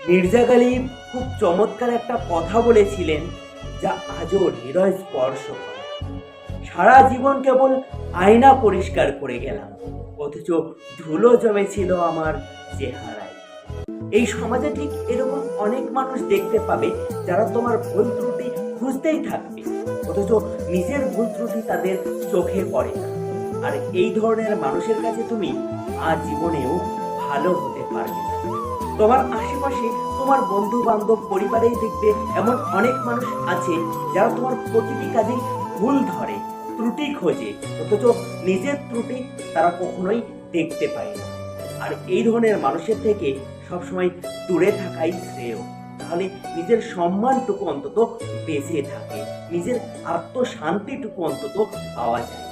মির্জা গালিব খুব চমৎকার একটা কথা বলেছিলেন, যা আজও হৃদয় স্পর্শ করে। সারা জীবন কেবল আয়না পরিষ্কার করে গেলাম, অথচ ধুলো জমেছিল আমার চেহারায়। এই সমাজে ঠিক এরকম অনেক মানুষ দেখতে পাবে, যারা তোমার ভুল ত্রুটি খুঁজতেই থাকবে, অথচ নিজের ভুল ত্রুটি তাদের চোখে পড়ে না। আর এই ধরনের মানুষের কাছে তুমি আজীবনেও ভালো হতে পারবে না। তোমার আশেপাশে, তোমার বন্ধু বান্ধব, পরিবারেই দেখবে এমন অনেক মানুষ আছে, যারা তোমার প্রতিটি কাজেই ভুল ধরে, ত্রুটি খোঁজে, অথচ নিজের ত্রুটি তারা কখনোই দেখতে পায় না। আর এই ধরনের মানুষের থেকে সবসময় দূরে থাকাই শ্রেয়। তাহলে নিজের সম্মানটুকু অন্তত বেঁচে থাকে, নিজের আত্মশান্তিটুকু অন্তত পাওয়া যায়।